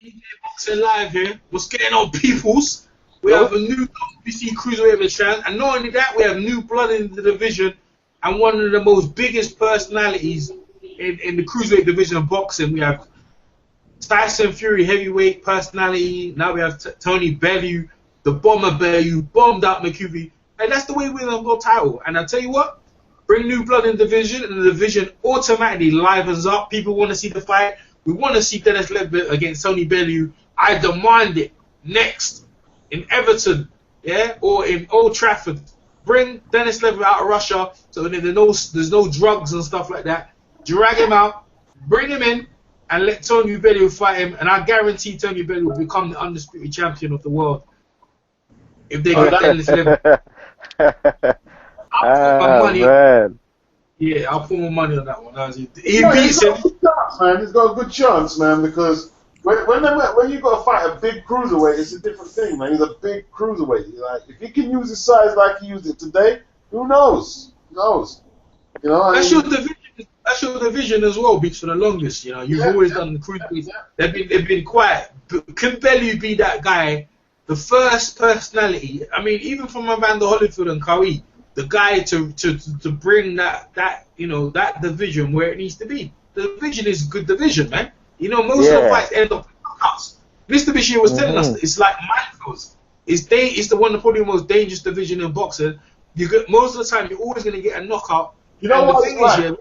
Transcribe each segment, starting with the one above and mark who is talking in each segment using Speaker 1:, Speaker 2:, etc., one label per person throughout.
Speaker 1: EJ Boxing Live here. What's getting on, peoples? We have a new WBC Cruiserweight veteran, and not only that, we have new blood in the division, and one of the most biggest personalities in the Cruiserweight division of boxing. We have Tyson Fury, heavyweight personality. Now we have Tony Bellew, the bomber Bellew, bombed out McCuvey. And that's the way we're going to go title. And I'll tell you what, bring new blood in the division, and the division automatically livens up. People want to see the fight. We want to see Dennis Leadbitter against Tony Bellew. I demand it next in Everton, yeah, or in Old Trafford. Bring Dennis Leadbitter out of Russia so that there's no drugs and stuff like that. Drag him out, bring him in, and let Tony Bellew fight him. And I guarantee Tony Bellew will become the undisputed champion of the world if they get Dennis Leadbitter. I'll put my money. Man. Yeah, I'll put my money on that one. He beats him.
Speaker 2: He's got a good chance, man, because when you got to fight a big cruiserweight, it's a different thing, man. He's a big cruiserweight. Like, if he can use his size like he used it today, who knows? Who knows? You know,
Speaker 1: that's your division. That's your division as well, Beats, for the longest. You know, you've always done the cruiserweights. They've been quiet. But can Bellew be that guy? The first personality. I mean, even from Evander Holyfield and Kawi, the guy to bring that division where it needs to be. The division is a good division, man. You know, most of the fights end up in knockouts. Mr. Bashir was telling us that it's like minefields. It's probably the most dangerous division in boxing. Most of the time, you're always going to get a knockout.
Speaker 2: You know why he's right?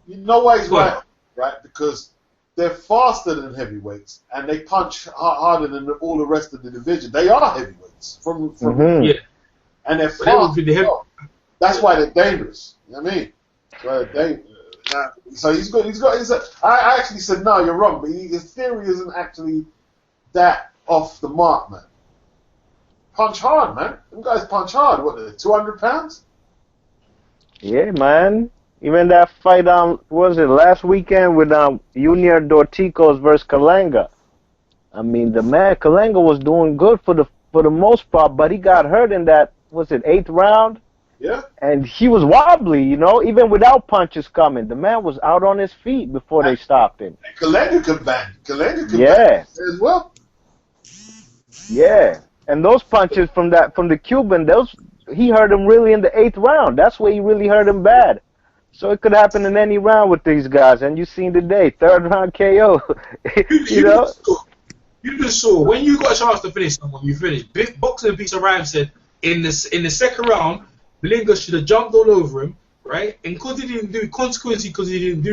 Speaker 2: You know why he's right? Right? Because they're faster than heavyweights, and they punch harder than all the rest of the division. They are heavyweights and they're fast. That's why they're dangerous. You know what I mean? So he's got. I actually said no, you're wrong, but his theory isn't actually that off the mark, man. Punch hard, man. Them guys punch hard. What are they, 200 pounds?
Speaker 3: Yeah, man. Even that fight, was it last weekend with Junior Dorticos versus Kalanga? I mean, the man Kalanga was doing good for the most part, but he got hurt in that, was it 8th round?
Speaker 2: Yeah.
Speaker 3: And he was wobbly, you know, even without punches coming. The man was out on his feet before they stopped him.
Speaker 2: Kalanga could bang. Kalanga could bang as well.
Speaker 3: Yeah. And those punches from the Cuban, he hurt him really in the 8th round. That's where he really hurt him bad. So it could happen in any round with these guys, and you seen today, 3rd round KO. you know.
Speaker 1: You just saw when you got a chance to finish someone, you finished. Big Boxing Pizza Rhyme said in the 2nd round, Malinga should have jumped all over him, right? And because he didn't do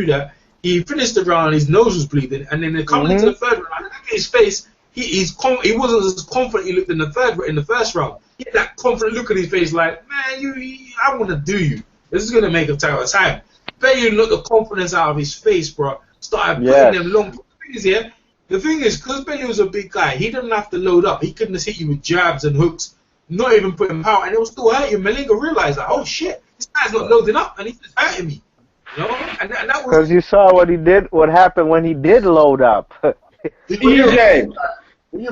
Speaker 1: that, he finished the round. His nose was bleeding, and then coming into the 3rd round, I look at his face. He wasn't as confident he looked in the 1st round. He had that confident look on his face, like, man, I want to do you. This is gonna make a time. Bellew looked the confidence out of his face, bro. Started putting them long. The thing is, because Bellew was a big guy, he didn't have to load up. He couldn't have hit you with jabs and hooks, not even putting power, and it was still hurting you. Malinga realized that, oh shit, this guy's not loading up, and he's just hurting me. You know? And that was
Speaker 3: because you saw what happened when he did load up.
Speaker 2: EJ. When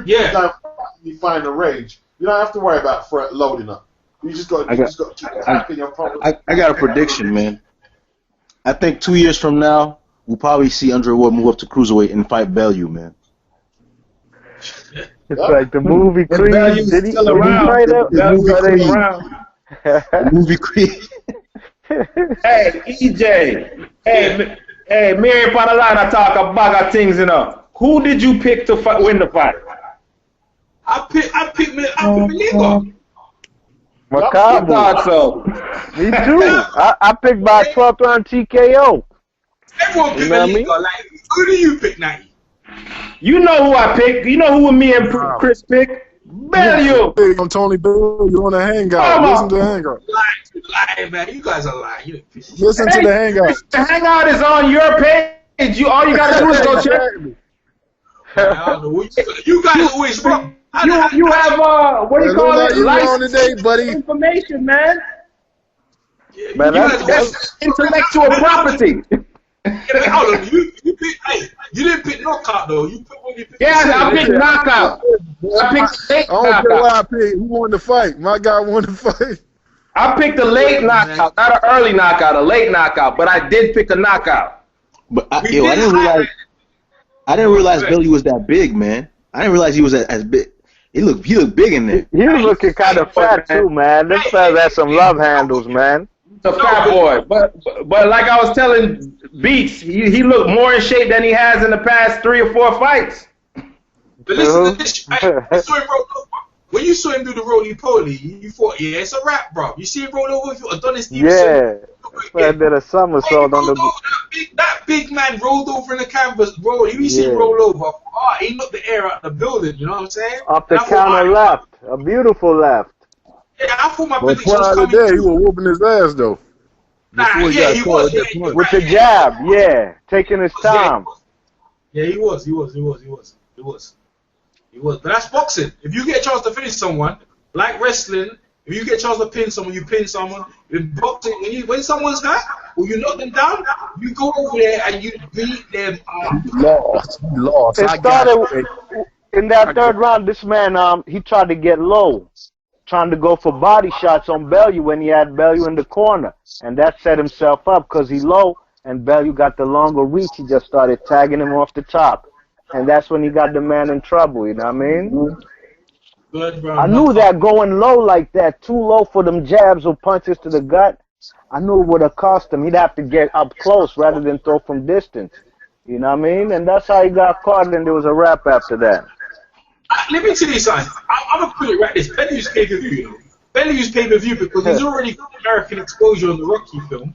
Speaker 2: you find the range, you don't have to worry about loading up. You just got to keep attacking your problem.
Speaker 4: I got a prediction, man. I think 2 years from now, we'll probably see Andre Ward move up to cruiserweight and fight Bellew, man.
Speaker 3: It's like the movie Creed.
Speaker 5: Did he still around?
Speaker 4: The movie Creed.
Speaker 5: Hey, EJ. Hey, Mary Panalana talk a bag of things, you know. Who did you pick to win the fight?
Speaker 1: I picked Malinga.
Speaker 3: Makabu.
Speaker 5: I thought so.
Speaker 3: Me too. I picked by 12th round TKO.
Speaker 1: Everyone picked Malinga. Like, who do you pick, Natty?
Speaker 5: You know who I picked. You know who me and Chris picked? Bellew.
Speaker 6: I'm Tony Bellew. You're on the hangout. Listen to the hangout.
Speaker 1: Lying, man. You guys are lying.
Speaker 6: Listen to the hangout.
Speaker 5: The hangout is on your page. All you gotta do is go check.
Speaker 1: I don't know. You guys always wrong.
Speaker 5: You have what do you call it?
Speaker 6: License today, buddy.
Speaker 5: Information, man.
Speaker 1: Yeah,
Speaker 3: man,
Speaker 5: that's intellectual property.
Speaker 1: Hold on, you didn't pick knockout though. You picked
Speaker 5: I picked knockout. I picked late knockout.
Speaker 6: I don't care what I picked. Who won the fight? My guy won the fight.
Speaker 5: I picked a late knockout, not an early knockout, a late knockout. But I did pick a knockout.
Speaker 4: But I didn't realize Bellew was that big, man. I didn't realize he was as big. He looked big in there.
Speaker 3: He was looking kind of fat too, man. This fella has some love handles, man.
Speaker 5: The fat boy, but like I was telling Beats, he looked more in shape than he has in the past 3 or 4 fights.
Speaker 1: But listen to this. I saw him roll over. When you saw him do the roly-poly, you thought, yeah, it's a rap, bro. You see him roll over with Adonis Stevenson?
Speaker 3: Yeah. Did a somersault on the...
Speaker 1: That big man rolled over in the canvas, bro. You see him roll over. Oh, he knocked the air out of the building, you know what I'm saying?
Speaker 3: Up the counter left. A beautiful left.
Speaker 1: Yeah, I thought my
Speaker 6: But
Speaker 1: prediction was
Speaker 6: prior to
Speaker 1: coming
Speaker 6: that, he
Speaker 1: through.
Speaker 6: was whooping his ass, though.
Speaker 1: Nah, yeah, he was. Yeah,
Speaker 3: with the jab, taking his time.
Speaker 1: Yeah, he was. But that's boxing. If you get a chance to finish someone, like wrestling, if you get a chance to pin someone, you pin someone. In boxing, when someone's hurt or you knock them down, you go over there and you beat them up.
Speaker 6: Lost.
Speaker 3: It started in that third round. This man, he tried to get low, trying to go for body shots on Bellew when he had Bellew in the corner, and that set himself up because he low and Bellew got the longer reach. He just started tagging him off the top. And that's when he got the man in trouble, you know what I mean?
Speaker 1: Good, bro.
Speaker 3: I knew that going low like that, too low for them jabs or punches to the gut, I knew it would have cost him. He'd have to get up close rather than throw from distance. You know what I mean? And that's how he got caught, and there was a wrap after that.
Speaker 1: Let me tell you something. I'm going to put it right this. Bellew's pay-per-view, you know. Bellew's pay-per-view because he's already got American exposure on the Rocky film.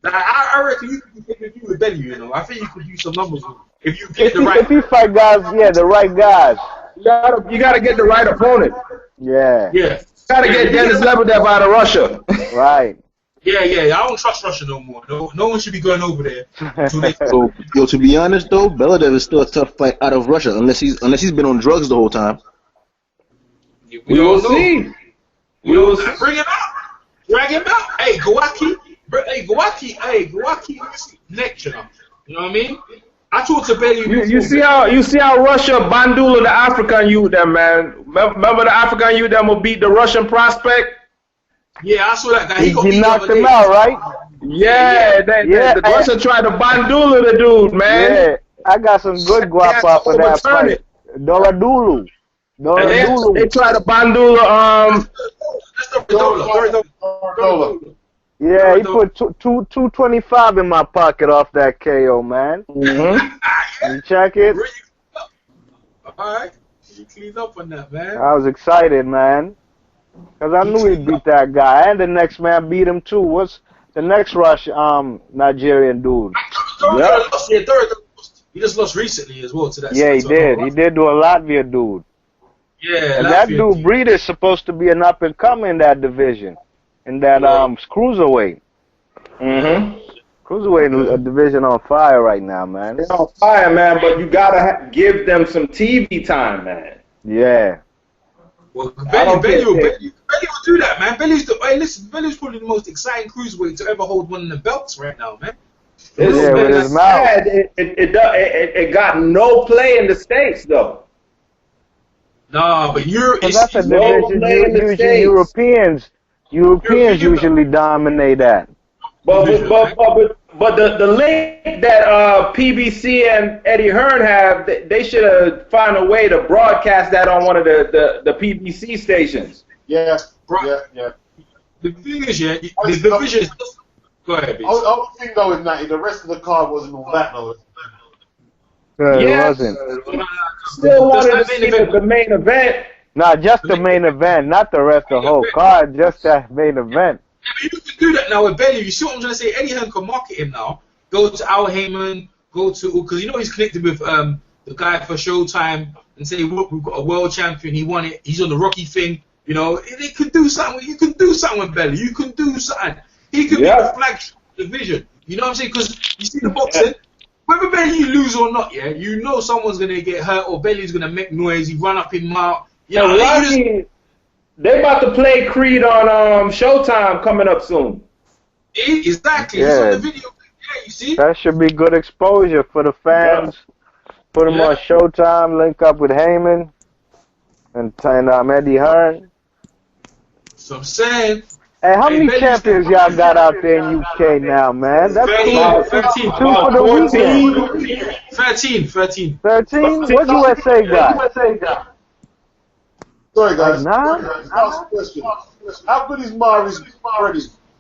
Speaker 1: Now, I reckon you could do pay-per-view with Bellew, you know. I think you could do some numbers with him. If you get the right...
Speaker 3: If you fight guys, the right guys.
Speaker 5: You gotta get the right opponent.
Speaker 3: Yeah.
Speaker 1: Yeah.
Speaker 5: You gotta get Dennis Lebedev out of Russia.
Speaker 3: Right.
Speaker 1: Yeah. I don't trust Russia no more. No one should be going over there.
Speaker 4: So, to be honest though, Bellew is still a tough fight out of Russia unless he's been on drugs the whole time.
Speaker 1: We will see. Bring him out. Drag him out. Hey, Gowaki. Gowaki. Next, you know. You know what I mean? I talked to Bellew.
Speaker 5: You see how Russia bandula the African youth, them man. Remember the African youth that will beat the Russian prospect?
Speaker 1: Yeah, I saw that guy.
Speaker 3: He knocked him out, right?
Speaker 5: Yeah, the Russia tried to bandula the dude, man.
Speaker 3: Yeah, I got some good guap off of that fight. Doradulu.
Speaker 5: They tried to bandula
Speaker 3: Yeah, he put 225 in my pocket off that KO, man. You check it?
Speaker 1: Alright. You cleaned up on that, man.
Speaker 3: I was excited, man. Because I knew he'd beat that guy. And the next man beat him, too. What's the next Nigerian dude?
Speaker 1: He just lost recently as well to that.
Speaker 3: Yeah, he did. He did to a Latvia dude.
Speaker 1: Yeah,
Speaker 3: and that dude, Breed, is supposed to be an up-and-comer in that division. In that cruiserweight. Cruiserweight division on fire right now, man.
Speaker 5: It's on fire, man, but you gotta give them some TV time, man.
Speaker 3: Yeah.
Speaker 1: Well, Bellew will do that, man. Bellew's probably the most exciting cruiserweight to ever hold one of the belts right now, man.
Speaker 3: With his mouth.
Speaker 5: It got no play in the States, though.
Speaker 1: Nah, but
Speaker 3: that's a division usually Europeans usually dominate that.
Speaker 5: But the link that PBC and Eddie Hearn have, they should have found a way to broadcast that on one of the PBC stations.
Speaker 2: Yeah.
Speaker 1: The thing is, the division is... Go ahead, B.
Speaker 2: I think though in that the rest of the card wasn't all that though.
Speaker 3: It wasn't.
Speaker 5: Still wanted to see the main event.
Speaker 3: Nah, just the main event, not the rest of the whole card, just that main event.
Speaker 1: You can do that now with Bellew. You see what I'm trying to say? Eddie Hearn can market him now. Go to Al Heyman, because you know he's connected with the guy for Showtime and say, look, we've got a world champion, he won it, he's on the Rocky thing. You know, they could do something. You can do something with Bellew. You can do something. He could be the flagship division. You know what I'm saying? Because you see the boxing, whether Bellew lose or not, you know someone's going to get hurt or Bellew's going to make noise, he run up in mouth. You know,
Speaker 5: they about to play Creed on Showtime coming up soon.
Speaker 1: Exactly. It's on the video. Yeah, you see?
Speaker 3: That should be good exposure for the fans. Put him on Showtime, link up with Heyman and Eddie Hearn.
Speaker 1: So I'm saying,
Speaker 3: Hey, how many champions y'all got out there in UK now, man? That's
Speaker 1: 13.
Speaker 3: two for the weekend.
Speaker 1: 13.
Speaker 3: 13? What USA got?
Speaker 2: Sorry, guys.
Speaker 3: Like 9?
Speaker 2: Last question. How good is Maurice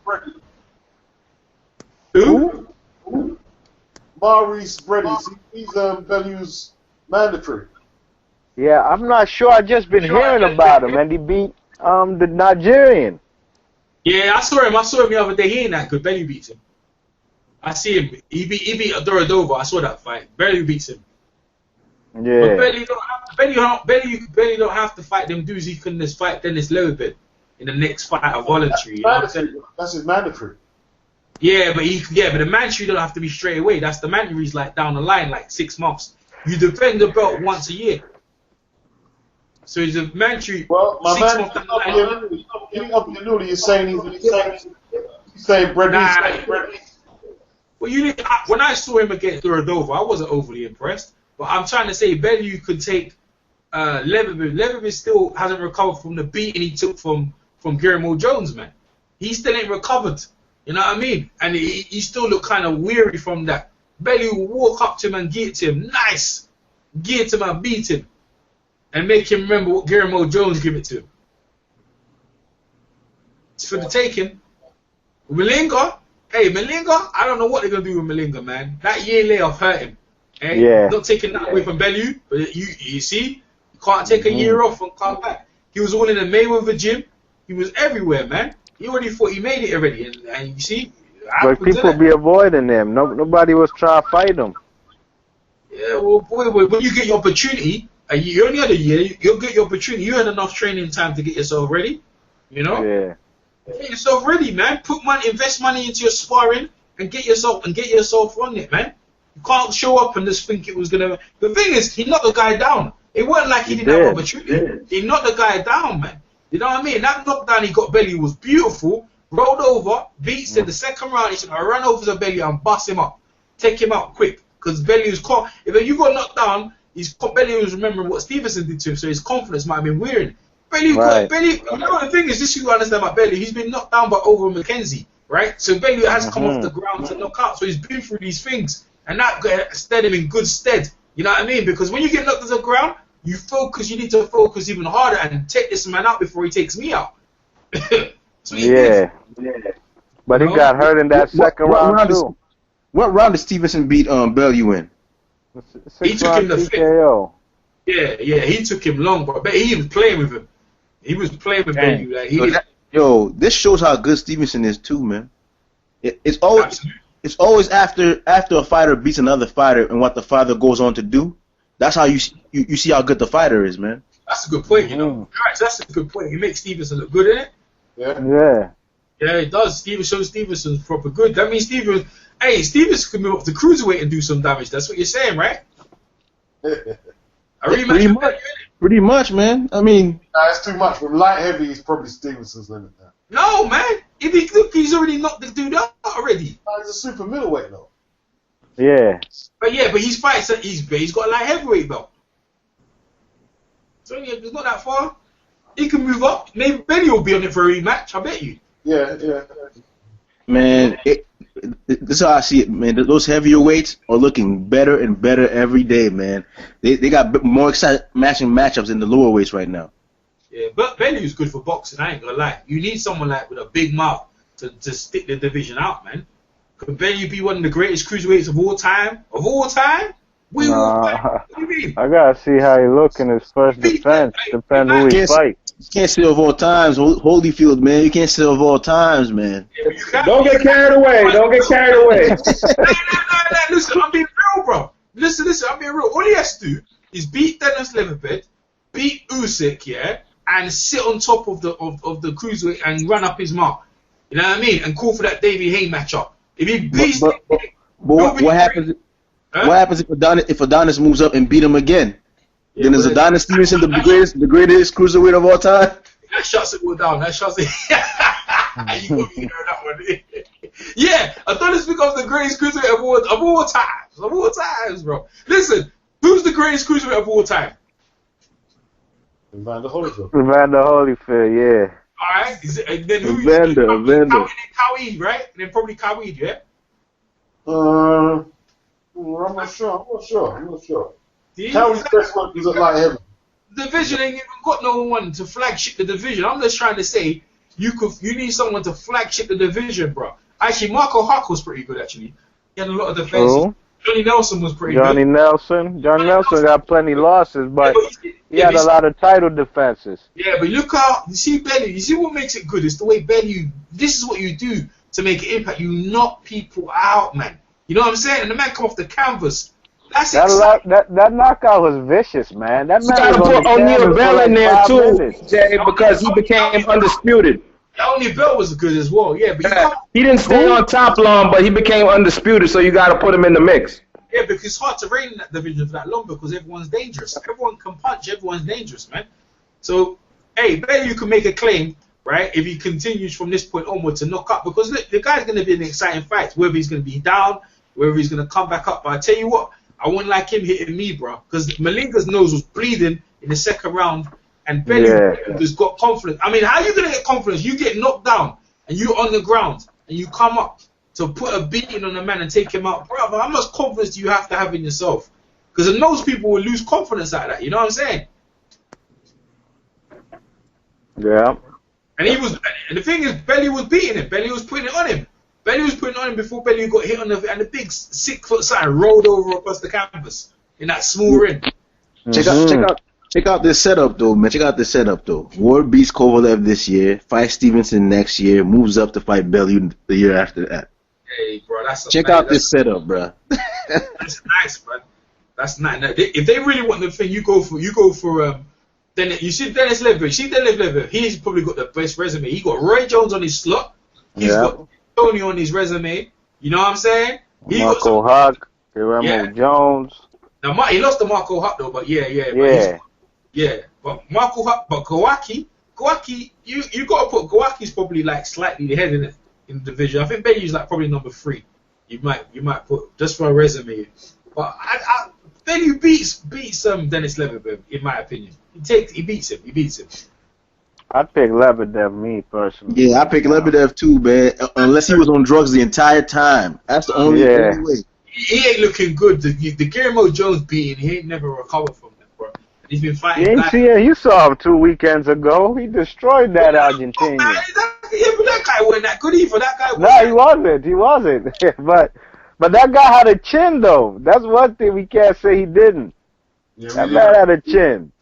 Speaker 2: Brady?
Speaker 1: Who?
Speaker 2: Maurice Brady. He's Bellew's mandatory.
Speaker 3: Yeah, I'm not sure. I just been hearing about him, and he beat the Nigerian.
Speaker 1: Yeah, I saw him the other day. He ain't that good. Bellew beats him. I see him. He beat Adoradova. I saw that fight. Bellew beats him.
Speaker 3: Yeah.
Speaker 1: But Bellew don't have to fight them dudes. He can just fight Dennis Lewis in the next fight, a voluntary. You know what I'm saying?
Speaker 2: That's his mandatory.
Speaker 1: Yeah, but the mandatory don't have to be straight away. That's the mandatory's like down the line, like 6 months. You defend the belt once a year. So it's a mandatory.
Speaker 2: Well, my
Speaker 1: 6
Speaker 2: man,
Speaker 1: months down the line.
Speaker 2: up in the noodle, you're saying he's saying Brady.
Speaker 1: Well, when I saw him against Duradova, I wasn't overly impressed. But I'm trying to say Bellew could take Leatherman. Leatherman still hasn't recovered from the beating he took from Guillermo Jones, man. He still ain't recovered. You know what I mean? And he still looked kind of weary from that. Bellew will walk up to him and get to him. Nice. Get him and beat him. And make him remember what Guillermo Jones gave it to him. It's for the taking. Malinga, I don't know what they're going to do with Malinga, man. That year layoff hurt him. Eh?
Speaker 3: Yeah.
Speaker 1: Not taking that away from Bellew, but you see, you can't take a year off and come back. He was all in the Mayweather gym. He was everywhere, man. He already thought he made it already. And you see,
Speaker 3: but people be avoiding them. Nobody was trying to fight them.
Speaker 1: Yeah, well, boy, when you get your opportunity, you only had a year, you'll get your opportunity. You had enough training time to get yourself ready, you know?
Speaker 3: Yeah.
Speaker 1: Get yourself ready, man. Invest money into your sparring and get yourself on it, man. You can't show up and just think it was gonna. The thing is, he knocked the guy down. It wasn't like he didn't have opportunity. He knocked the guy down, man. You know what I mean? That knockdown he got Bellew was beautiful. Rolled over, beats in the second round. He's gonna run over the Bellew and bust him up, take him out quick. Because Bellew's caught. If you got knocked down, Bellew was remembering what Stevenson did to him, so his confidence might have been wearing. Bellew, you know the thing is, this you understand about Bellew. He's been knocked down by Over McKenzie, right? So Bellew has come off the ground to knock out. So he's been through these things, and that stood him in good stead. You know what I mean? Because when you get knocked to the ground, you need to focus even harder and take this man out before he takes me out.
Speaker 3: Yeah. But he got hurt in that second round too.
Speaker 4: What round did Stevenson beat Bellew in?
Speaker 1: He took him to
Speaker 3: TKO.
Speaker 1: Yeah, he took him long, but he was playing with him. He was playing with Bellew. Like,
Speaker 4: this shows how good Stevenson is too, man. It's always after a fighter beats another fighter and what the fighter goes on to do. That's how you see how good the fighter is, man.
Speaker 1: That's a good point, you know. Right, that's a good point. He makes Stevenson look good, innit?
Speaker 3: Yeah.
Speaker 1: Yeah, it does. Stevenson's proper good. That means Stevenson can move up to cruiserweight and do some damage. That's what you're saying, right?
Speaker 4: Pretty much, man. I mean,
Speaker 2: it's too much. With light heavy, it's probably Stevenson's limit now.
Speaker 1: No, man. If he's already knocked the dude out already.
Speaker 2: He's a super middleweight though.
Speaker 3: Yeah.
Speaker 1: But he's fighting. He's got a light heavyweight belt. So it's not that far. He can move up. Maybe Bellew will be on it for a rematch. I bet you.
Speaker 2: Yeah.
Speaker 4: Man, this is how I see it, man. Those heavier weights are looking better and better every day, man. They got more exciting matchups than the lower weights right now.
Speaker 1: Yeah, but Bellew's good for boxing. I ain't gonna lie. You need someone like with a big mouth to stick the division out, man. Could Bellew be one of the greatest cruiserweights of all time? Of all time? What do you mean?
Speaker 3: I gotta see how he look in his first defense. Depend who he fight.
Speaker 4: You can't say of all times, Holyfield, man. You can't say of all times, man.
Speaker 5: Yeah, don't get carried away. Nah.
Speaker 1: Listen, I'm being real, bro. Listen, I'm being real. All he has to do is beat Dennis Leatherbeard, beat Usyk, and sit on top of the cruiserweight and run up his mark. You know what I mean? And call for that David Haye matchup. If he beats,
Speaker 4: what happens? Huh? What happens if Adonis moves up and beat him again? Yeah, then is Adonis Stevenson the greatest cruiserweight of all time?
Speaker 1: That shuts it all down. That shuts it. You got me know that one. Yeah, Adonis becomes the greatest cruiserweight of all times. Of all times, bro. Listen, who's the greatest cruiserweight of all time?
Speaker 2: Evander Holyfield.
Speaker 3: Evander Holyfield, yeah.
Speaker 1: Alright, then who?
Speaker 3: Evander.
Speaker 1: Kawhi, right? And then probably Kawhi, yeah?
Speaker 2: I'm not sure.
Speaker 1: See?
Speaker 2: Kawhi's best one is at light heavy.
Speaker 1: The division ain't even got no one to flagship the division. I'm just trying to say, you need someone to flagship the division, bro. Actually, Marco Huck was pretty good, actually. He had a lot of defense.
Speaker 3: Oh.
Speaker 1: Johnny Nelson was pretty
Speaker 3: Johnny
Speaker 1: good.
Speaker 3: Nelson got plenty losses, but he had a lot of title defenses.
Speaker 1: Yeah, but look how, you see Bellew, you see what makes it good? It's the way Bellew, this is what you do to make an impact. You knock people out, man. You know what I'm saying? And the man come off the canvas. That's
Speaker 3: that knockout was vicious, man. That man
Speaker 5: gotta
Speaker 3: was
Speaker 5: put
Speaker 3: on the
Speaker 5: O'Neal
Speaker 3: canvas
Speaker 5: Bell
Speaker 3: for
Speaker 5: in
Speaker 3: like
Speaker 5: there
Speaker 3: 5
Speaker 5: too,
Speaker 3: minutes.
Speaker 5: Jay, because he became undisputed.
Speaker 1: O'Neal Bell was good as well, yeah. But you can't,
Speaker 5: He didn't stay on top long, but he became undisputed, so you gotta put him in the mix.
Speaker 1: yeah, because it's hard to reign in that division for that long because everyone's dangerous. Everyone can punch. Everyone's dangerous, man. So, hey, Bellew can make a claim, right, if he continues from this point onward to knock up because look, the guy's going to be an exciting fight, whether he's going to be down, whether he's going to come back up. But I tell you what, I wouldn't like him hitting me, bro, because Malinga's nose was bleeding in the second round, and Bellew has got confidence. I mean, how are you going to get confidence? You get knocked down, and you're on the ground, and you come up to put a beating on a man and take him out, brother. How much confidence do you have to have in yourself? Because most people will lose confidence like that. You know what I'm saying?
Speaker 3: Yeah.
Speaker 1: And the thing is, Bellew was beating him. Bellew was putting it on him. Bellew was putting it on him before Bellew got hit on and the big 6 foot sign rolled over across the canvas in that small ring.
Speaker 4: Check out this setup though, man. Check out this setup though. Ward beats Kovalev this year, fights Stevenson next year, moves up to fight Bellew the year after that.
Speaker 1: Hey, bro,
Speaker 4: check out this setup, bro.
Speaker 1: That's nice, man. That's nice. If they really want the thing, you go for then you see Dennis Leverett. See Dennis Leverett. He's probably got the best resume. He got Roy Jones on his slot. He's got Tony on his resume. You know what I'm saying?
Speaker 3: Marco Huck, Guillermo Jones.
Speaker 1: Now he lost to Marco Huck though, but but Marco Huck, but Kawaki, you gotta put Kawaki's probably like slightly ahead in the division. I think Bellew's like probably number 3. You might put just for a resume, but Bellew beats Dennis Leverett in my opinion. He beats him.
Speaker 3: I'd pick Lebedev, me personally.
Speaker 4: Yeah, I pick Lebedev too, man. Unless he was on drugs the entire time. That's the only way.
Speaker 1: He ain't looking good. The Guillermo Jones beating, he ain't never recovered from that, bro. He's been fighting.
Speaker 3: You saw him 2 weekends ago. He destroyed that Argentinian.
Speaker 1: But that guy wasn't that good either. That guy.
Speaker 3: He wasn't. but that guy had a chin though. That's one thing we can't say he didn't. That man had a chin.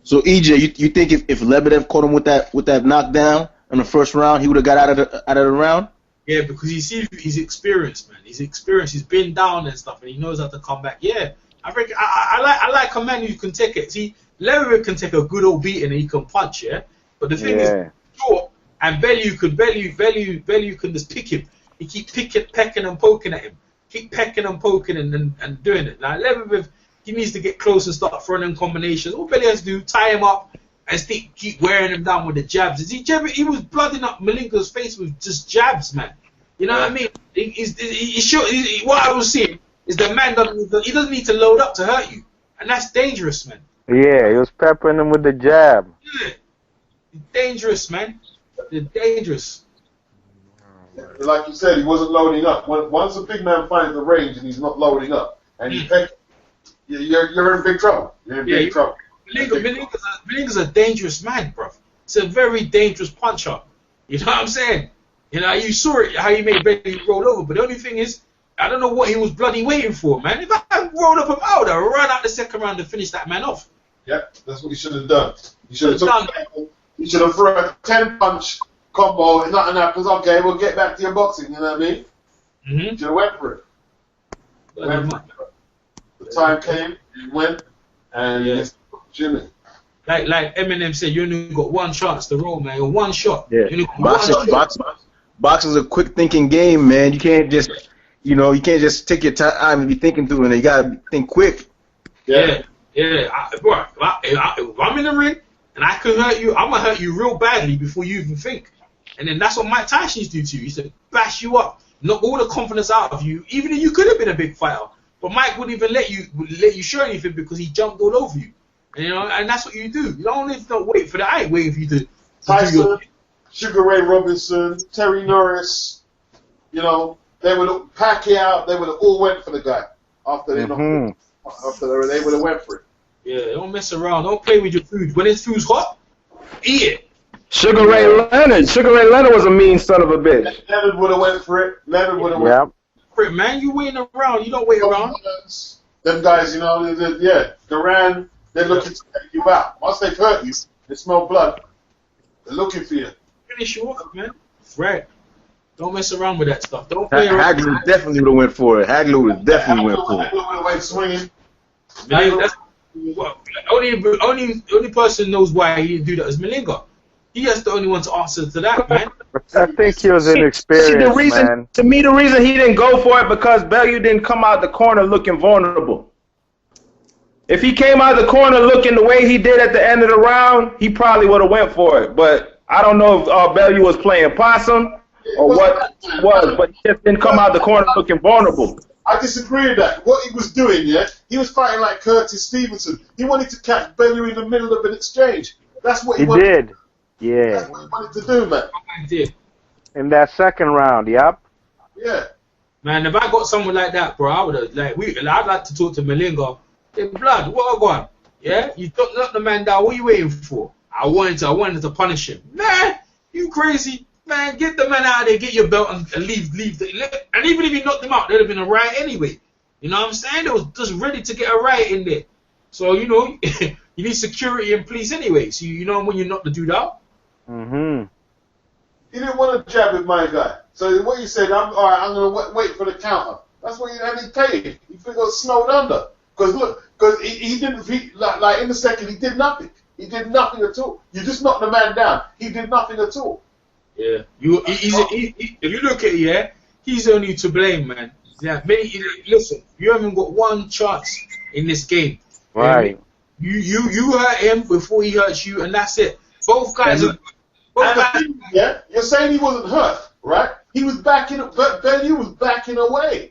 Speaker 4: So EJ, you think if Lebedev caught him with that knockdown in the first round, he would have got out of the round?
Speaker 1: Yeah, because he's experienced, man. He's experienced. He's been down and stuff, and he knows how to come back. Yeah, I think I like a man who can take it. See, Lebedev can take a good old beating and he can punch. Yeah, but the thing is, short, and Bellew can just pick him. He keep pecking and poking at him. Keep pecking and poking and doing it. Now Lebedev, he needs to get close and start throwing in combinations. All Bellew has to do, tie him up and keep wearing him down with the jabs. He was blooding up Malinga's face with just jabs, man. You know what I mean? What I was seeing is the man doesn't need to load up to hurt you. And that's dangerous, man.
Speaker 3: Yeah, he was peppering him with the jab.
Speaker 1: Yeah. Dangerous, man. They're dangerous.
Speaker 2: Like you said, he wasn't loading up. Once a big man finds the range and he's not loading up, and he's pecking, you're in big trouble. You're in big trouble.
Speaker 1: Malinga's a dangerous man, bro. It's a very dangerous puncher. You know what I'm saying? You know, you saw it, how he made Bellew roll over. But the only thing is, I don't know what he was bloody waiting for, man. If I rolled up him out, I would run out the second round to finish that man off.
Speaker 2: Yep, that's what he should have done. He should have thrown a 10-punch combo and nothing happens. Okay, we'll get back to your boxing, you know what I mean?
Speaker 1: Mm-hmm.
Speaker 2: Should have went for it. The time came, he went, and it's Jimmy.
Speaker 1: Like Eminem said, you only got one chance to roll, man. One shot.
Speaker 3: Yeah.
Speaker 4: Boxing's a quick thinking game, man. You can't just, take your time and be thinking through it. You gotta think quick.
Speaker 1: Yeah. If I'm in the ring and I can hurt you, I'm gonna hurt you real badly before you even think. And then that's what Mike Tyson used to do to you. He used to bash you up, knock all the confidence out of you, even if you could have been a big fighter. But Mike wouldn't even let you show anything because he jumped all over you. And that's what you do. You don't wait for that. I ain't waiting for you
Speaker 2: Tyson, Sugar Ray Robinson, Terry Norris, you know, they would have Pacquiao, they would have all went for the guy after they knocked him. After they would have went for it.
Speaker 1: Yeah, don't mess around. Don't play with your food. When his food's hot, eat it.
Speaker 5: Sugar Ray Leonard was a mean son of a bitch.
Speaker 2: Leonard would have went for it. Leonard would have went
Speaker 1: for it. Man, you waiting around. You don't wait around.
Speaker 2: Them guys, you know, Duran, they're looking to take you out. Once they've hurt you, they smell blood. They're looking for you.
Speaker 1: Finish you off, man. Right. Don't mess around with that stuff. Don't play around.
Speaker 4: Hagler definitely would have went for it. Hagler would have definitely went for it.
Speaker 2: Hagler would have went swinging.
Speaker 1: Man, that's, well, only person knows why he didn't do that is Malinga. He has the only one to answer to that, man.
Speaker 3: I think he was inexperienced, man.
Speaker 5: To me, the reason he didn't go for it because Bellew didn't come out the corner looking vulnerable. If he came out the corner looking the way he did at the end of the round, he probably would have went for it. But I don't know if Bellew was playing possum or what it was, but he just didn't come out the corner looking vulnerable.
Speaker 2: I disagree with that. What he was doing, he was fighting like Curtis Stevenson. He wanted to catch Bellew in the middle of an exchange. That's what he wanted.
Speaker 3: Did. Yeah.
Speaker 2: That's what he wanted to do, man.
Speaker 1: He did.
Speaker 3: In that second round, yep.
Speaker 2: Yeah.
Speaker 1: Man, if I got someone like that, bro, I would have I'd like to talk to Malinga. Hey, blood, what I got? Yeah, you knocked the man down. What are you waiting for? I wanted to punish him. Man, you crazy? Man, get the man out of there, get your belt, and leave. And even if you knocked him out, there'd have been a riot anyway. You know what I'm saying? They was just ready to get a riot in there. So, you know, you need security and police anyway. So, you know when you knock the dude out?
Speaker 3: Mm-hmm.
Speaker 2: He didn't want to jab with my guy. So what he said, I'm going to wait for the counter. That's what he paid. He got snowed under. Because he didn't, like in the second, he did nothing. He did nothing at all. You just knocked the man down. He did nothing at all.
Speaker 1: Yeah. If you look at it, he's only to blame, man. Yeah, listen, you haven't got one chance in this game.
Speaker 3: Right.
Speaker 1: You hurt him before he hurts you, and that's it. Both guys are.
Speaker 2: You're saying he wasn't hurt, right? He was backing. Bellew was backing away.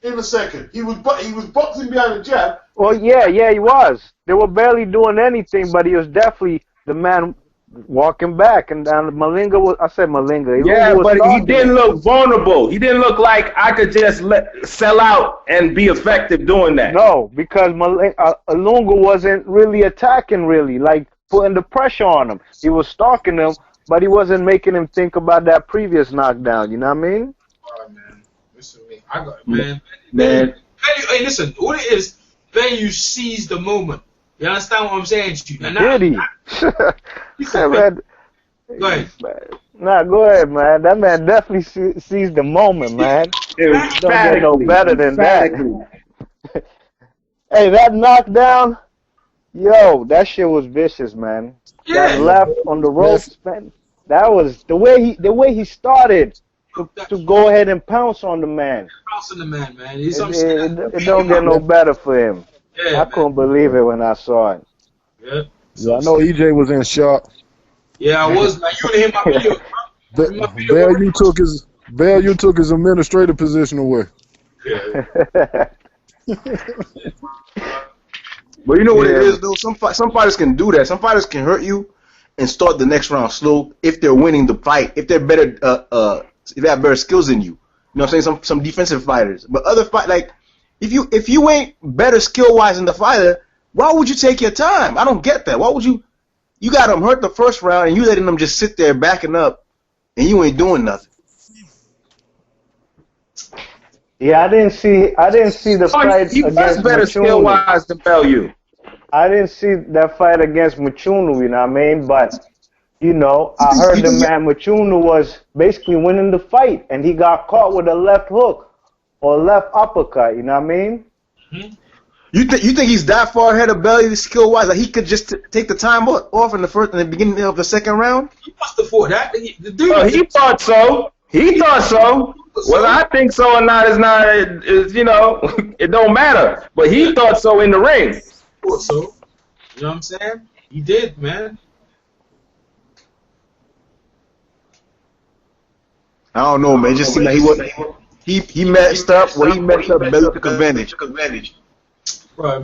Speaker 2: In a second, he was boxing behind a jab.
Speaker 3: Well, yeah, he was. They were barely doing anything, but he was definitely the man walking back. And Malinga was. I said Malinga.
Speaker 5: Yeah, but he didn't look vulnerable. He didn't look like I could just sell out and be effective doing that.
Speaker 3: No, because Ilunga wasn't really attacking, like putting the pressure on him. He was stalking him, but he wasn't making him think about that previous knockdown. You know what I mean?
Speaker 1: All right, man. Listen to me. I got it, man. Hey, listen. All it is, Bellew seized the moment. You understand what I'm saying to you?
Speaker 3: Did he? Man,
Speaker 1: go ahead.
Speaker 3: Nah, go ahead, man. That man definitely seized the moment, man. It don't get no better than that. Hey, that knockdown, yo, that shit was vicious, man.
Speaker 1: Yeah.
Speaker 3: That left on the ropes, man. That was the way he started to go ahead and pounce on the man.
Speaker 1: Pounce on the man.
Speaker 3: It don't get no better for him.
Speaker 1: Yeah,
Speaker 3: I couldn't believe it when I saw it.
Speaker 1: Yeah.
Speaker 6: Yeah, I know EJ was in shock.
Speaker 1: Yeah, I was, man. You didn't hear my video.
Speaker 6: Bellew took his administrative position away.
Speaker 1: Yeah.
Speaker 4: But you know what it is, though? Some fighters can do that. Some fighters can hurt you and start the next round slow if they're winning the fight, if they're better, if they have better skills than you. You know what I'm saying? Some defensive fighters. But other like, if you ain't better skill-wise than the fighter, why would you take your time? I don't get that. Why would you got them hurt the first round and you letting them just sit there backing up and you ain't doing nothing?
Speaker 3: Yeah, I didn't see the fight
Speaker 5: he
Speaker 3: against
Speaker 5: was better skill-wise than Bellew.
Speaker 3: I didn't see that fight against Machunu, you know what I mean? But, you know, I heard the man Machunu was basically winning the fight, and he got caught with a left hook or left uppercut, you know what I mean?
Speaker 1: Mm-hmm.
Speaker 4: You think he's that far ahead of Bellew skill-wise that he could just take the time off in the beginning of the second round?
Speaker 1: He must have thought that. The dude
Speaker 5: he thought so. He thought so. Whether I think so or not is you know, it don't matter. But he thought so in the ring.
Speaker 1: Thought so. You know what I'm saying? He did, man.
Speaker 4: I don't know, man. It just seemed like he wasn't. He messed up. When he messed up, Bellew took advantage.
Speaker 1: Bro,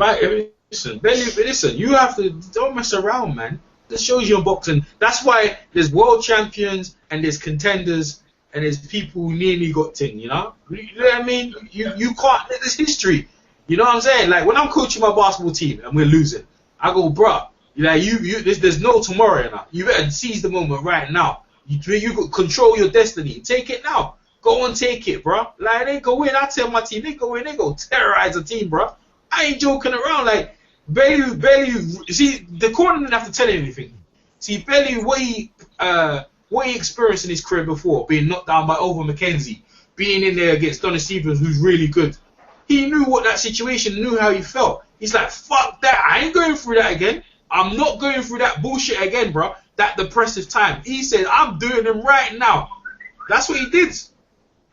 Speaker 1: listen, Bellew, listen. You have to don't mess around, man. This shows you in boxing. That's why there's world champions and there's contenders and there's people who nearly got thing, you know? You know what I mean? You can't, there's history. You know what I'm saying? Like, when I'm coaching my basketball team and we're losing, I go, bruh, there's no tomorrow, you know? You better seize the moment right now. You control your destiny. Take it now. Go and take it, bruh. Like, they go in, I tell my team, they go in, they go terrorize the team, bruh. I ain't joking around. Like, Bellew, see, the corner didn't have to tell him anything. See, Bellew, what he experienced in his career before, being knocked down by Over McKenzie, being in there against Donnie Stevens, who's really good. He knew what that situation, knew how he felt. He's like, fuck that, I ain't going through that again. I'm not going through that bullshit again, bro. That depressive time. He said, I'm doing them right now. That's what he did.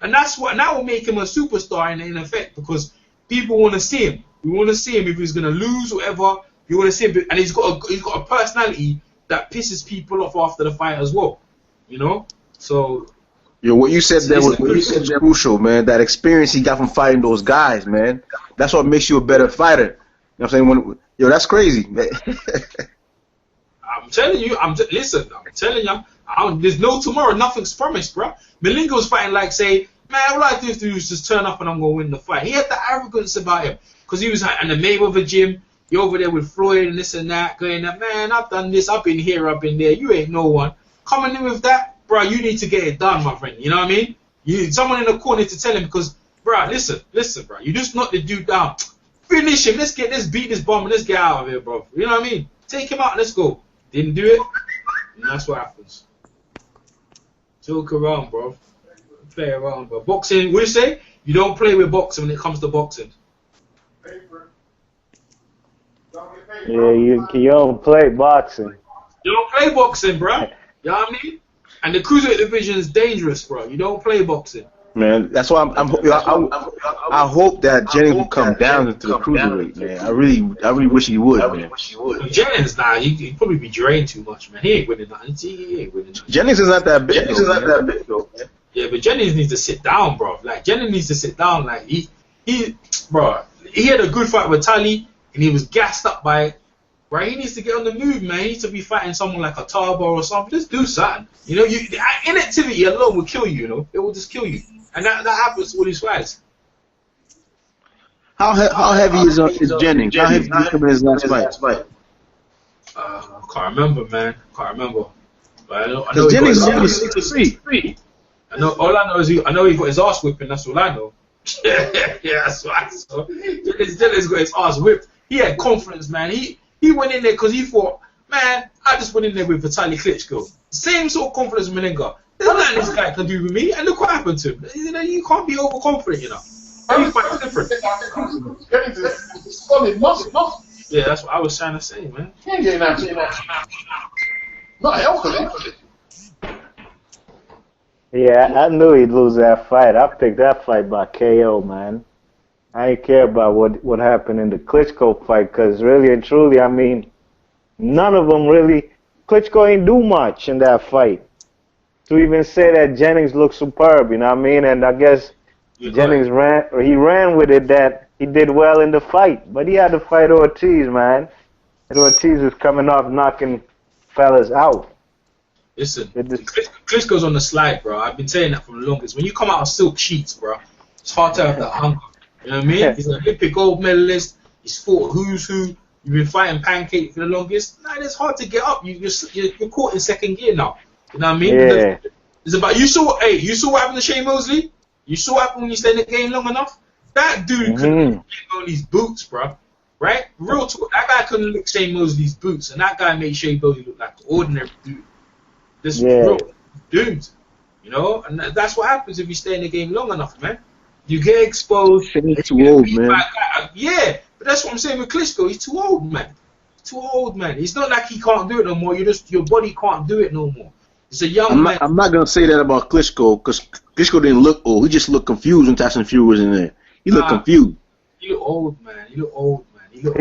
Speaker 1: And that will make him a superstar in effect, because people want to see him. We want to see him if he's going to lose or whatever. You want to see him, and he's got a personality that pisses people off after the fight as well. You know? So...
Speaker 4: Yo, what you said there was crucial, man. That experience he got from fighting those guys, man. That's what makes you a better fighter. You know what I'm saying? Yo, that's crazy, man.
Speaker 1: I'm telling you, listen, I'm telling you, there's no tomorrow, nothing's promised, bro. Malingo's fighting like, say, man, all I do is just turn up and I'm going to win the fight. He had the arrogance about him, because he was in the Mayweather gym, you're over there with Floyd and this and that, going, man, I've done this, I've been here, I've been there, you ain't no one. Coming in with that, bro, you need to get it done, my friend, you know what I mean? You need someone in the corner to tell him, because, bro, listen, bro, you just knock the dude down. Finish him, let's beat this bum and let's get out of here, bro. You know what I mean? Take him out, let's go. Didn't do it, and that's what happens. Joke around, bro. Play around, bro. Boxing, what do you say? You don't play with boxing when it comes to boxing.
Speaker 3: Yeah, you don't play boxing.
Speaker 1: You don't play boxing, bro. You know what I mean? And the cruiserweight division is dangerous, bro. You don't play boxing.
Speaker 4: Man, that's why I hope that Jennings will come down into the cruiserweight, man. I really wish he would, man.
Speaker 1: Jennings, he'd probably be drained too much, man. He ain't winning nothing. He ain't winning nothing.
Speaker 4: Jennings is not that big. Though, man.
Speaker 1: Yeah, but Jennings needs to sit down, bro. Like, Jennings needs to sit down. Like, bro, he had a good fight with Tully, and he was gassed up by it. Right, he needs to get on the move, man. He needs to be fighting someone like a Tarbo or something. Just do something. You know, inactivity alone will kill you. You know, it will just kill you, and that happens to all these fights.
Speaker 4: How heavy is Jennings? How heavy did he come in his last fight?
Speaker 1: Can't remember, man. Can't remember. But I know
Speaker 4: Jennings is only 6'3".
Speaker 1: I know. All I know is he got his ass whipping. That's all I know. Yeah, that's what I saw. Jennings got his ass whipped. He had confidence, man. He went in there because he thought, man, I just went in there with Vitaly Klitschko. Same sort of confidence with Malinga. There's nothing this guy can do with me. And look what happened to him. You know, you can't be overconfident, you know. Every fight is different. Yeah, that's what I was trying to say, man.
Speaker 2: Not healthy.
Speaker 3: Yeah, I knew he'd lose that fight. I picked that fight by KO, man. I didn't care about what happened in the Klitschko fight, because really and truly, I mean, none of them really. Klitschko ain't do much in that fight. To even say that Jennings looked superb, you know what I mean? And I guess Jennings ran with it that he did well in the fight, but he had to fight Ortiz, man. And Ortiz was coming off knocking fellas out.
Speaker 1: Listen, Klitschko's on the slide, bro. I've been saying that for the longest. When you come out of silk sheets, bro, it's hard to have that hunger. You know what I mean? He's an Olympic gold medalist. He's fought who's who. You've been fighting pancake for the longest. Nah, it's hard to get up. You're caught in second gear now. You know what I mean?
Speaker 3: Yeah.
Speaker 1: It's about you saw what happened to Shane Mosley? You saw what happened when you stay in the game long enough? That dude couldn't lick Shane Mosley's boots, bro. Right? Real talk. That guy couldn't lick Shane Mosley's boots, and that guy made Shane Mosley look like an ordinary dude. This real dude. You know? And that's what happens if you stay in the game long enough, man. You get exposed.
Speaker 4: It's too old, man.
Speaker 1: Yeah, but that's what I'm saying with Klitschko. He's too old, man. Too old, man. It's not like he can't do it no more. Your body can't do it no more. It's a young man.
Speaker 4: I'm not gonna say that about Klitschko, because Klitschko didn't look old. He just looked confused when Tyson Fury was in there. He looked confused.
Speaker 1: He looked old, man. He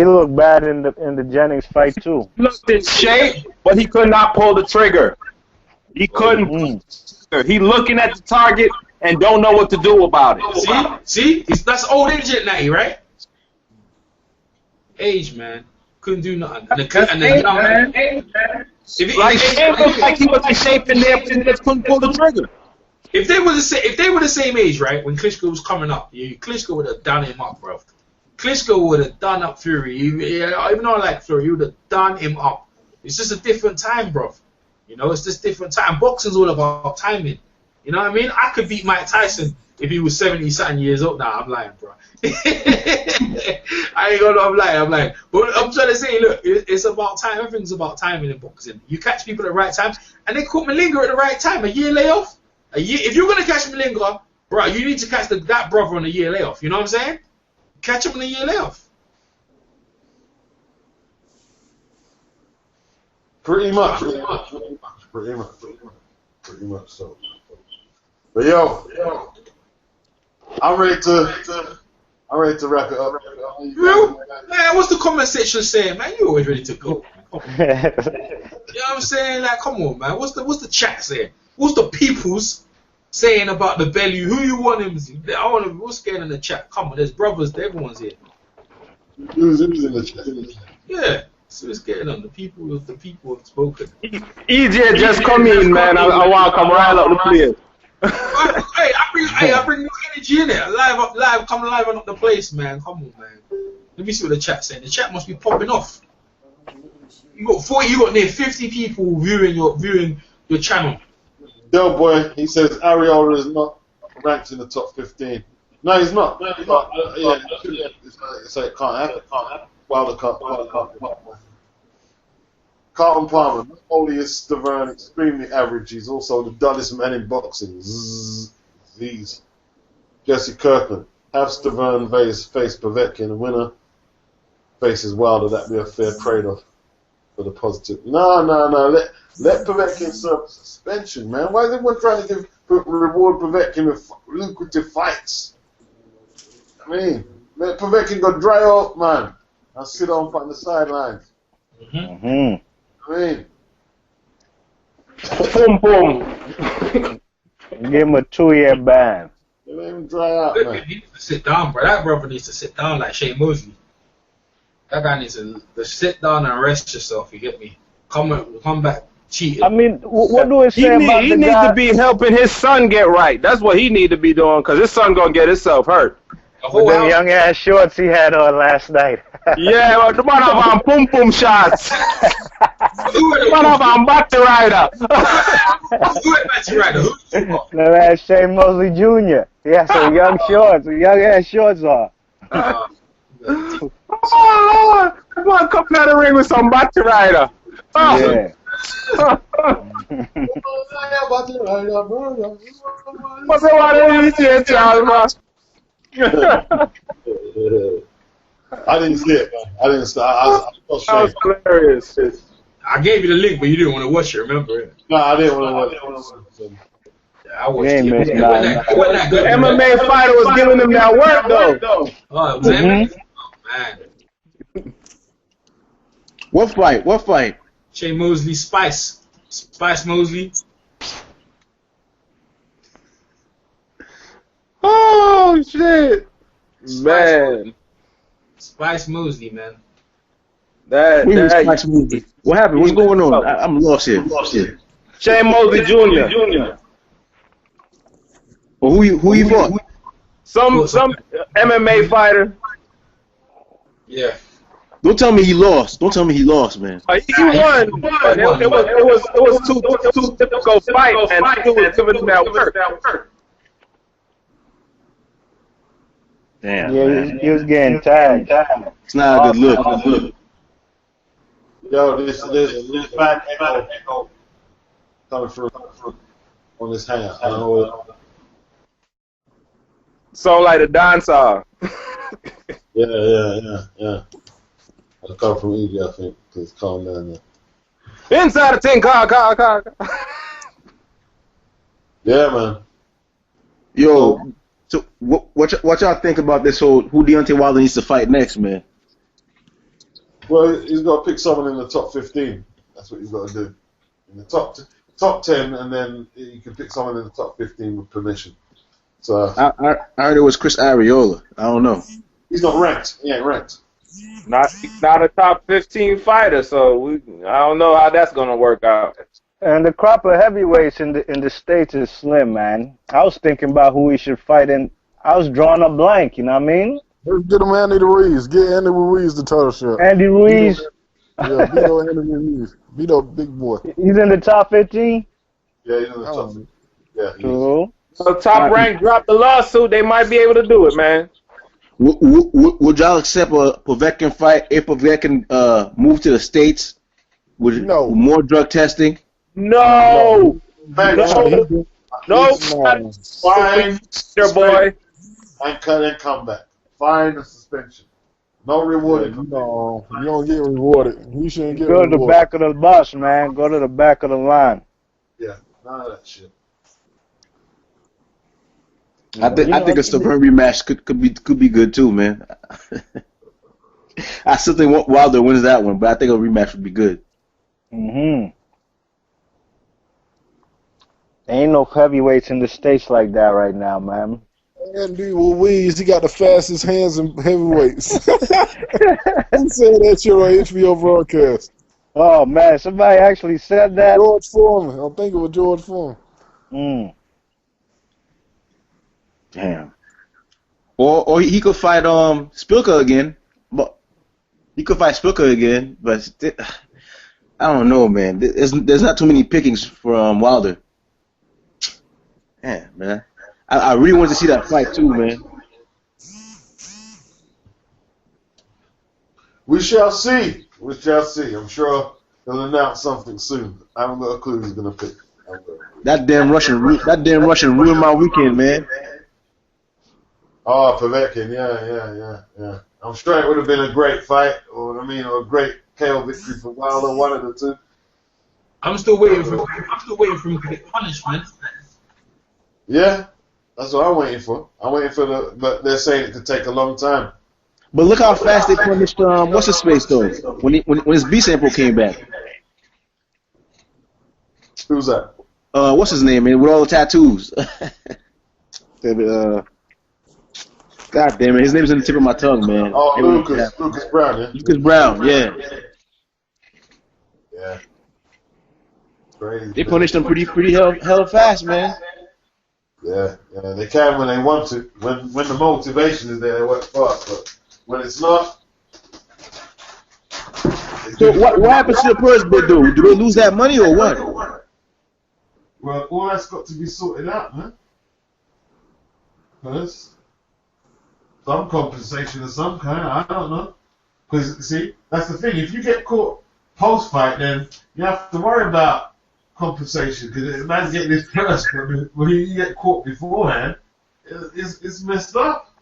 Speaker 3: looked bad in the Jennings fight too.
Speaker 5: He looked in shape, but he could not pull the trigger. He couldn't. He looking at the target and don't know what to do about it.
Speaker 1: See? That's old age at 90, right? Age, man. Couldn't do nothing. And the young man.
Speaker 5: Shane looked like he was in shape in there, but he just couldn't pull the trigger.
Speaker 1: If they were the same age, right, when Klitschko was coming up, Klitschko would have done him up, bro. Klitschko would have done up Fury. Even though I like Fury, he would have done him up. It's just a different time, bro. You know, it's just different time. Boxing's all about timing. You know what I mean? I could beat Mike Tyson if he was 70-something years old. Nah, I'm lying, bro. I ain't gonna. I'm lying. But I'm trying to say, look, it's about time. Everything's about timing in boxing. You catch people at the right time, and they caught Malinga at the right time. A year layoff. If you're gonna catch Malinga, bro, you need to catch that brother on a year layoff. You know what I'm saying? Catch him on a year layoff.
Speaker 2: Pretty much so. But yo, I'm ready to wrap it up.
Speaker 1: Man, what's the comment section saying, man? You always ready to go. You know what I'm saying? Like, come on, man. What's the chat saying? What's the people's saying about the Bellew? Who you want him to? I want to. What's getting in the chat? Come on, there's brothers. Everyone's here.
Speaker 2: Who's in the chat?
Speaker 1: Yeah. So it's getting on. The people have spoken.
Speaker 5: EJ just come in, man. I want to come right up the place.
Speaker 1: Hey, I bring new energy in it. Come live on up the place, man. Come on, man. Let me see what the chat's saying. The chat must be popping off. You got near 50 people viewing your channel.
Speaker 2: Del boy, he says Ariola is not ranked in the top 15. No, he's not. It's like it can't happen. Wilder can't. Carlton Palmer, not only is Stavern extremely average, he's also the dullest man in boxing. Z's. Jesse Kirkland, have Stavern face Povetkin, the winner faces Wilder. That'd be a fair trade-off for the positive. No. Let Povetkin serve suspension, man. Why is everyone trying to reward Povetkin with lucrative fights? I mean, let Povetkin go dry off, man. I'll sit on the sidelines.
Speaker 3: Mm-hmm.
Speaker 2: I mean,
Speaker 5: Boom.
Speaker 3: Give him a 2-year ban.
Speaker 2: They don't even dry out, man.
Speaker 1: He needs to sit down, bro. That brother needs to sit down like Shane Mosley. That guy needs to sit down and rest yourself. You get me? Come back cheating.
Speaker 3: I mean, what do it say about the guy?
Speaker 5: He needs to be helping his son get right. That's what he need to be doing, because his son gonna get himself hurt.
Speaker 3: With them young ass shorts he had on last night.
Speaker 5: Yeah, but the man have on pum shots. The man have on battery rider.
Speaker 3: No, that's Shane Mosley Jr. He has some young ass shorts on.
Speaker 5: Oh Lord! Come on, come out of the ring with some battery rider.
Speaker 3: Yeah.
Speaker 5: What's the matter, Charles?
Speaker 2: I didn't see it, man. I didn't see it. I
Speaker 5: That was hilarious.
Speaker 1: I gave you the link, but you didn't want to watch it, remember?
Speaker 2: No, I didn't want to watch it.
Speaker 1: I watched it.
Speaker 5: The MMA fighter was giving them that work, though.
Speaker 1: Oh, man.
Speaker 4: What fight?
Speaker 1: Shane Mosley, Spice Mosley.
Speaker 5: Oh, shit. Man.
Speaker 1: Spice Mosley, man.
Speaker 4: Spice Mosley. What happened? What's going on? I'm lost here.
Speaker 5: Shane Mosley Jr.
Speaker 4: Well, who you fought?
Speaker 5: Some MMA fighter.
Speaker 1: Yeah.
Speaker 4: Don't tell me he lost. Don't tell me he lost, man.
Speaker 5: He won. But it was two difficult fights, and he was giving them that work.
Speaker 4: Damn.
Speaker 3: Yeah, he was getting tagged.
Speaker 4: It's not a good look.
Speaker 2: Yo, this bad echo coming through on this hangout. I don't know.
Speaker 5: So like a dancer.
Speaker 2: Yeah. I'll come from Egypt, I think, because it's calm down there.
Speaker 5: Inside the thing, car.
Speaker 2: Yeah, man.
Speaker 4: Yo, so what y'all think about this whole who Deontay Wilder needs to fight next, man?
Speaker 2: Well, he's got to pick someone in the top 15. That's what he's got to do. In the top 10, and then you can pick someone in the top 15 with permission. So
Speaker 4: I heard it was Chris Ariola. I don't know.
Speaker 2: He's not ranked. He ain't ranked.
Speaker 5: Not a top 15 fighter, so I don't know how that's gonna work out.
Speaker 3: And the crop of heavyweights in the States is slim, man. I was thinking about who he should fight in. I was drawing a blank, you know what I mean?
Speaker 6: Let's get him Andy Ruiz. Get Andy Ruiz the title shot.
Speaker 3: Andy Ruiz.
Speaker 6: Yeah, beat up Andy Ruiz. Beat up big boy.
Speaker 3: He's in the top 15?
Speaker 2: Yeah, he's in the top. Yeah,
Speaker 3: Cool.
Speaker 5: So Top Rank dropped the lawsuit. They might be able to do it, man.
Speaker 4: Would y'all accept a Povetkin fight if Povetkin move to the States with more drug testing?
Speaker 5: No.
Speaker 2: No. Fine.
Speaker 5: Your boy.
Speaker 2: And cut and come back. Fine and suspension. No rewarding.
Speaker 6: No, you don't get rewarded. You shouldn't get
Speaker 3: Go
Speaker 6: rewarded.
Speaker 3: to the back of the bus, man. Go to the back of the line.
Speaker 2: Yeah, none of that shit.
Speaker 4: I think a stubborn rematch could be good too, man. I still think Wilder wins that one, but I think a rematch would be good.
Speaker 3: Ain't no heavyweights in the States like that right now, man.
Speaker 6: Andy Ruiz, he got the fastest hands in heavyweights. Who said that shit on HBO broadcast?
Speaker 3: Oh man, somebody actually said that.
Speaker 6: George Foreman. I'm thinking of George Foreman.
Speaker 4: Damn. Or he could fight Spilka again, but I don't know, man. There's not too many pickings for Wilder. Yeah, man. I really want to see that fight too, man.
Speaker 2: We shall see. We shall see. I'm sure he'll announce something soon. I haven't got a clue who he's gonna pick.
Speaker 4: That damn Russian ruined my weekend, man.
Speaker 2: Oh, Povetkin, yeah. I'm sure it would have been a great fight, or a great KO victory for Wilder, one of the two.
Speaker 1: I'm still waiting for him to get punishment.
Speaker 2: Yeah, that's what I'm waiting for. I'm waiting for but they're saying it could take a long time.
Speaker 4: But look how fast they punished what's his face though when his B sample came back.
Speaker 2: Who's that?
Speaker 4: What's his name, man? With all the tattoos. God damn it, his name's on the tip of my tongue, man.
Speaker 2: Oh, Lucas Brown, yeah.
Speaker 4: Lucas Brown, yeah.
Speaker 2: Yeah. Crazy.
Speaker 4: They punished him pretty hell fast, man.
Speaker 2: Yeah, they can when they want to. When the motivation is there, they work fast. But when it's not,
Speaker 4: so what happens to the purse bid, though? Do they lose that money or what?
Speaker 2: Well, all that's got to be sorted out, man. First. Some compensation of some kind, I don't know. Because, see, that's the thing. If you get caught post-fight, then you have to worry about compensation. Because the man's getting his purse, but when you get caught beforehand, it's messed up.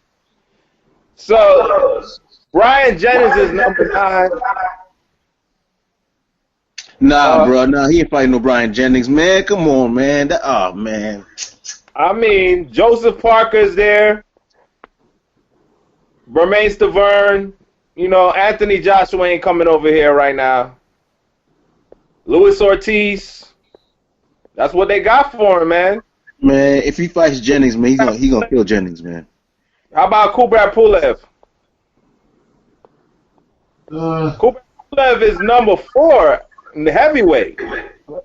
Speaker 5: So, Brian Jennings is number 9.
Speaker 4: Nah, bro. Nah, he ain't fighting no Brian Jennings, man. Come on, man. Man.
Speaker 5: I mean, Joseph Parker's there. Bermain Stavern, Anthony Joshua ain't coming over here right now. Luis Ortiz, that's what they got for him, man.
Speaker 4: Man, if he fights Jennings, man, he gonna kill Jennings, man.
Speaker 5: How about Kubrat Pulev? Kubrat Pulev is number 4 in the heavyweight.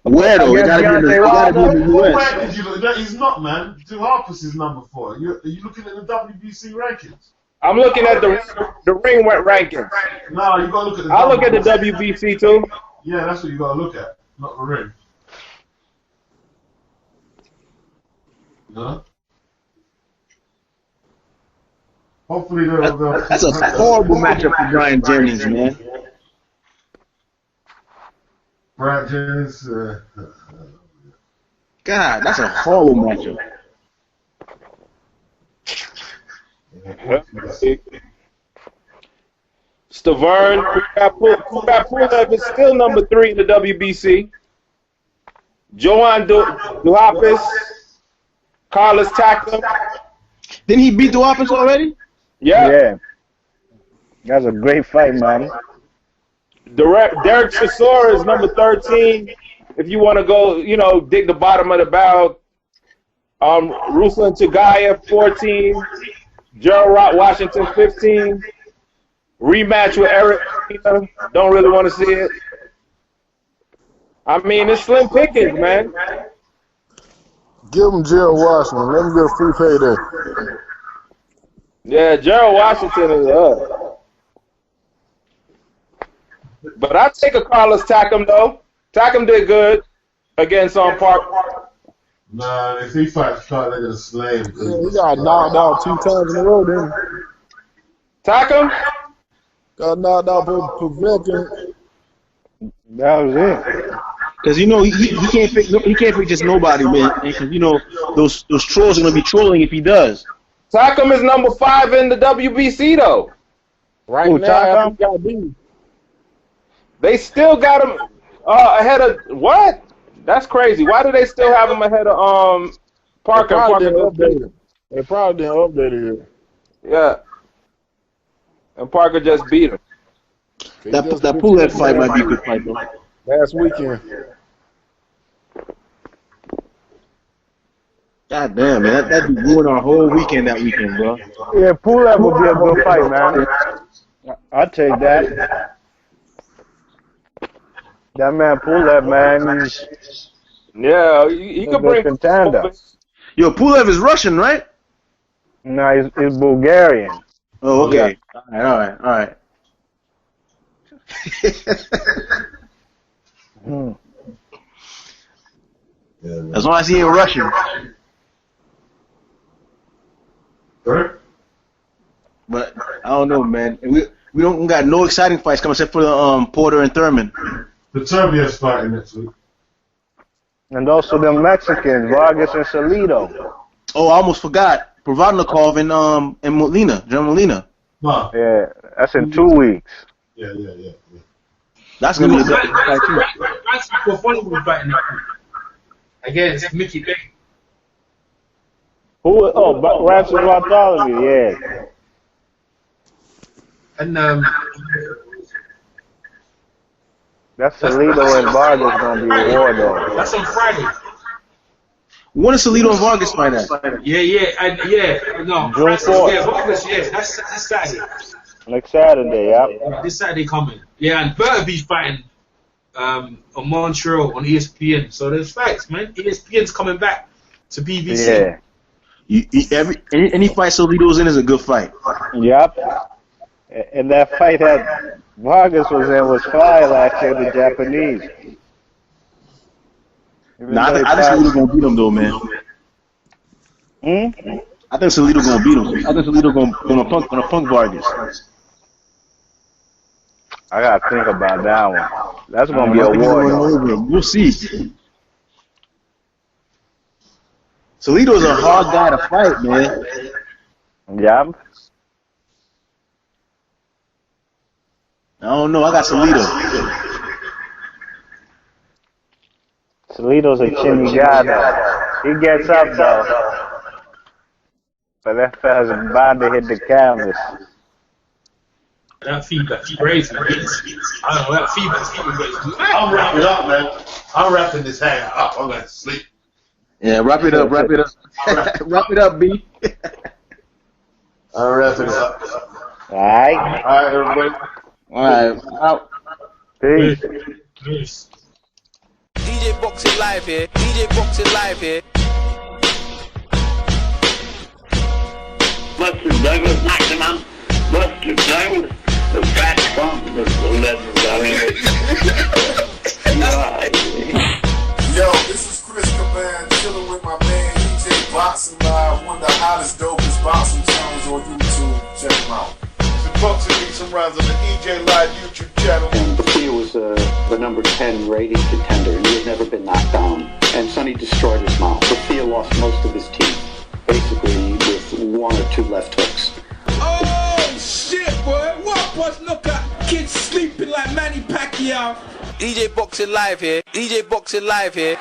Speaker 4: Where though? It gotta be in the US.
Speaker 2: Where did you look? He's not, man. Duhaupas is number 4. Are you looking at the WBC rankings?
Speaker 5: I'm looking at the ring rankings.
Speaker 2: No, you gotta look at the
Speaker 5: I'll look at the WBC too.
Speaker 2: Yeah, that's what you gotta look at, not the ring. No? Hopefully they'll
Speaker 4: That's a horrible matchup for Brian Jennings, man.
Speaker 2: Brian Jennings,
Speaker 4: God, that's a horrible matchup.
Speaker 5: Stavern, Kubrat Pulev is still number 3 in the WBC. Joan Duhaupas, Carlos Takam.
Speaker 4: Didn't he beat Duhaupas already?
Speaker 5: Yeah.
Speaker 3: That's a great fight, man.
Speaker 5: Derek Chisora is number 13. If you want to go, dig the bottom of the barrel. Ruslan Chagaya, 14. Gerald Washington, 15. rematch with Eric. Don't really want to see it. I mean, it's slim pickings, man.
Speaker 6: Give him Gerald Washington. Let him get a free payday.
Speaker 5: Yeah, Gerald Washington is up. But I take a Carlos Takam, though. Takam did good against Park.
Speaker 2: Nah, if he fights Clark, they're gonna slay him.
Speaker 6: Yeah, he got knocked out 2 times in a row, didn't he?
Speaker 5: Takam?
Speaker 6: Got knocked out for Povetkin.
Speaker 3: That was it.
Speaker 4: Because you know he can't pick just nobody, man. Because you know those trolls are gonna be trolling if he does.
Speaker 5: Takam is number 5 in the WBC though.
Speaker 6: Right now, he got beat.
Speaker 5: They still got him ahead of what? That's crazy. Why do they still have him ahead of Parker?
Speaker 6: They probably didn't update it.
Speaker 5: Yeah. And Parker just beat him.
Speaker 4: That Pulev fight might be a good fight though.
Speaker 6: Last weekend.
Speaker 4: God damn, man, that ruined our whole weekend that weekend, bro.
Speaker 3: Yeah, Pulev will be a good fight, man. I'll take that. That man Pulev, man, he's
Speaker 5: he could bring
Speaker 3: contender.
Speaker 4: Yo, Pulev is Russian, right?
Speaker 3: No, he's Bulgarian.
Speaker 4: Oh, okay. All right. As long as he ain't Russian. But I don't know, man. We don't got no exciting fights coming except for the Porter and Thurman.
Speaker 2: The Turbia's fighting next week.
Speaker 3: And also the Mexicans, Vargas and Salido.
Speaker 4: Oh, I almost forgot. Provodnikov and Molina, John Molina.
Speaker 2: Huh.
Speaker 3: Yeah, that's in 2 weeks.
Speaker 2: Yeah.
Speaker 4: That's gonna be a good fight too.
Speaker 1: Ransom Funny will be fighting that week against Mickey Bay.
Speaker 3: Who? Oh, Ransom Bartholomew, yeah.
Speaker 1: And
Speaker 3: That's Salido and Vargas gonna be a war though.
Speaker 1: that's on Friday.
Speaker 4: When is Salido and Vargas fight at?
Speaker 1: No.
Speaker 3: June 4th.
Speaker 1: Yeah, Vargas, yeah, that's Saturday.
Speaker 3: Next Saturday, yeah.
Speaker 1: This Saturday coming. Yeah, and Burterby's fighting on Montreal on ESPN. So there's fights, man. ESPN's coming back to BBC.
Speaker 3: Yeah.
Speaker 4: Any fight Salido's in is a good fight.
Speaker 3: Yep. And that fight that Vargas was in was fire last year, the Japanese.
Speaker 4: Nah, I think Salido gonna beat him though, man. I think Salido gonna beat him. I think Salido gonna punk Vargas.
Speaker 3: I gotta think about that one. That's gonna be a war though.
Speaker 4: We'll see. Salido's a hard guy to fight, man.
Speaker 3: Yep.
Speaker 4: I don't know. I got Salido.
Speaker 3: Salido's a chinny guy though. He gets up though. But that fella's bound to hit the canvas.
Speaker 1: That feedback's crazy. I don't know, that feedback's crazy.
Speaker 2: I'm wrapping it up, man. I'm wrapping this hang up. I'm going to sleep.
Speaker 4: Yeah, wrap it up. Wrap it up, B.
Speaker 2: I'm wrapping it up.
Speaker 3: Alright.
Speaker 2: Alright, everybody.
Speaker 4: Alright, out.
Speaker 1: Peace.
Speaker 7: DJ Boxing Live here. DJ Boxing Live here.
Speaker 8: Buster Douglas knocked him out. Buster Douglas, the fat bump, the legends out here.
Speaker 9: Yo, this is Chris Caban, chilling with my man EJ Boxing Live, one of the hottest, dopest boxing channels on YouTube. Check them out. Boxing beat some rounds on the EJ Live YouTube channel.
Speaker 10: And Bethia was the number 10 rated contender, and he had never been knocked down. And Sonny destroyed his mouth. Bethia lost most of his teeth, basically with 1 or 2 left hooks.
Speaker 7: Oh shit, boy! What was look at kids sleeping like Manny Pacquiao? DJ Boxing Live here. DJ Boxing Live here.